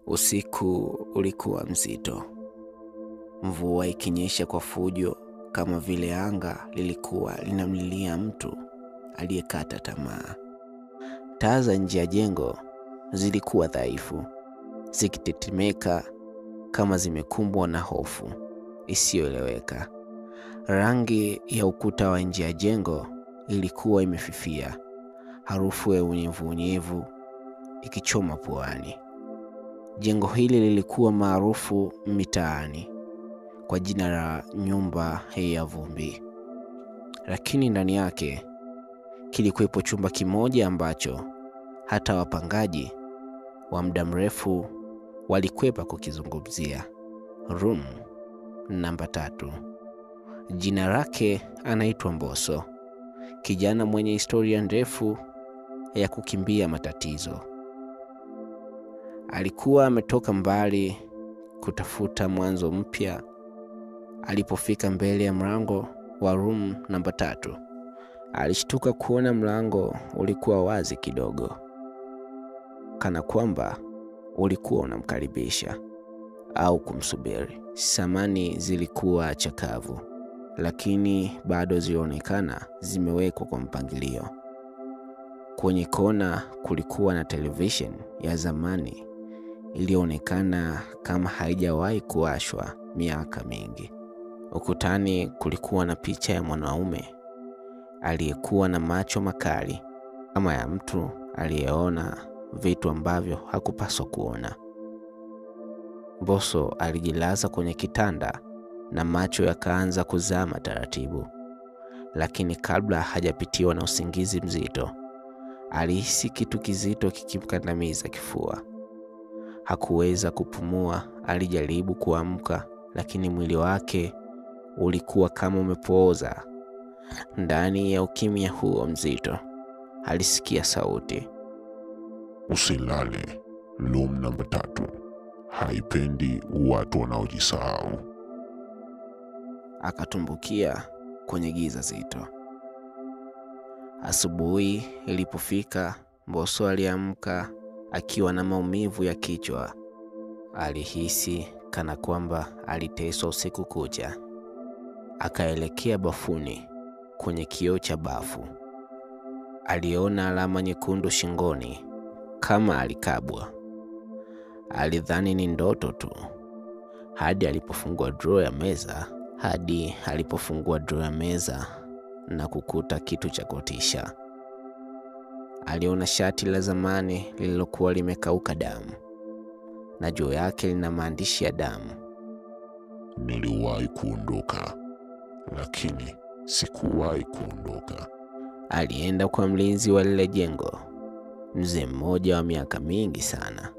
Usiku ulikuwa mzito, mvua ikinyesha kwa fujo kama vile anga lilikuwa linamlilia mtu aliyekata tamaa. Taa za nje ya jengo zilikuwa dhaifu, zikitetemeka kama zimekumbwa na hofu isiyoeleweka. Rangi ya ukuta wa nje ya jengo ilikuwa imefifia, harufu ya unyevunyevu ikichoma puani. Jengo hili lilikuwa maarufu mitaani kwa jina la nyumba ya vumbi, lakini ndani yake kilikuwepo chumba kimoja ambacho hata wapangaji wa muda mrefu walikwepa kukizungumzia. Room namba 3. Jina lake anaitwa Mbosso, kijana mwenye historia ndefu ya kukimbia matatizo. Alikuwa ametoka mbali kutafuta mwanzo mpya. Alipofika mbele ya mlango wa room namba 3, alishtuka kuona mlango ulikuwa wazi kidogo, kana kwamba ulikuwa unamkaribisha au kumsubiri. Samani zilikuwa chakavu, lakini bado zilionekana zimewekwa kwa mpangilio. Kwenye kona kulikuwa na television ya zamani ilionekana kama haijawahi kuwashwa miaka mingi. Ukutani kulikuwa na picha ya mwanaume aliyekuwa na macho makali kama ya mtu aliyeona vitu ambavyo hakupaswa kuona. Mbosso alijilaza kwenye kitanda na macho yakaanza kuzama taratibu, lakini kabla hajapitiwa na usingizi mzito, alihisi kitu kizito kikimkandamiza kifua. Hakuweza kupumua. Alijaribu kuamka, lakini mwili wake ulikuwa kama umepooza. Ndani ya ukimya huo mzito, alisikia sauti, "Usilale, room namba 3 haipendi watu wanaojisahau." Akatumbukia kwenye giza zito. Asubuhi ilipofika, Mbosso aliamka akiwa na maumivu ya kichwa. Alihisi kana kwamba aliteswa usiku kucha. Akaelekea bafuni. Kwenye kioo cha bafu aliona alama nyekundu shingoni, kama alikabwa. Alidhani ni ndoto tu, hadi alipofungua drawer ya meza na kukuta kitu cha kutisha. Aliona shati la zamani lililokuwa limekauka damu, na juu yake lina maandishi ya damu, "Niliwahi kuondoka, lakini sikuwahi kuondoka." Alienda kwa mlinzi wa lile jengo, mzee mmoja wa miaka mingi sana.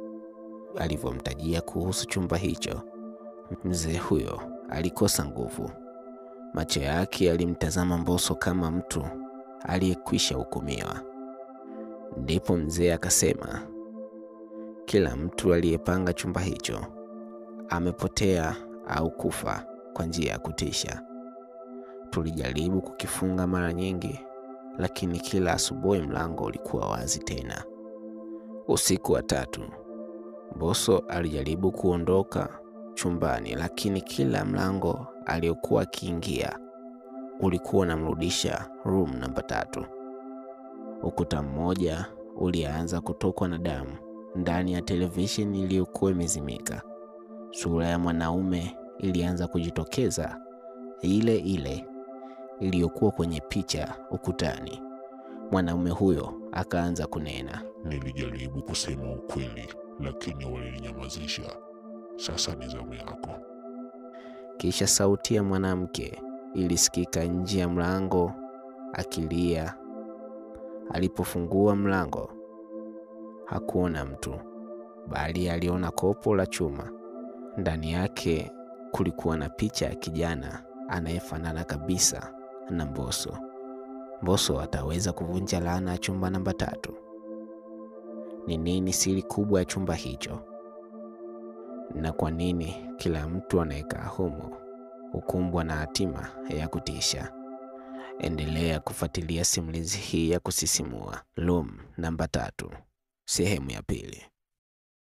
Alivyomtajia kuhusu chumba hicho, mzee huyo alikosa nguvu. Macho yake yalimtazama Mbosso kama mtu aliyekwisha hukumiwa. Ndipo mzee akasema, "Kila mtu aliyepanga chumba hicho amepotea au kufa kwa njia ya kutisha. Tulijaribu kukifunga mara nyingi, lakini kila asubuhi mlango ulikuwa wazi tena." Usiku wa 3, Mbosso alijaribu kuondoka chumbani, lakini kila mlango aliokuwa akiingia ulikuwa unamrudisha room namba 3. Ukuta mmoja ulianza kutokwa na damu. Ndani ya television iliyokuwa imezimika, sura ya mwanaume ilianza kujitokeza, ile ile iliyokuwa kwenye picha ukutani. Mwanaume huyo akaanza kunena, "Nilijaribu kusema ukweli, lakini walininyamazisha. Sasa ni zamu yako." Kisha sauti ya mwanamke ilisikika nje ya mlango akilia. Alipofungua mlango, hakuona mtu, bali aliona kopo la chuma. Ndani yake kulikuwa na picha ya kijana anayefanana kabisa na Mbosso. Mbosso ataweza kuvunja laana ya chumba namba 3? Ni nini siri kubwa ya chumba hicho? Na kwa nini kila mtu anayekaa humo hukumbwa na hatima ya kutisha? Endelea kufuatilia simulizi hii ya kusisimua, room namba 3, sehemu ya 2.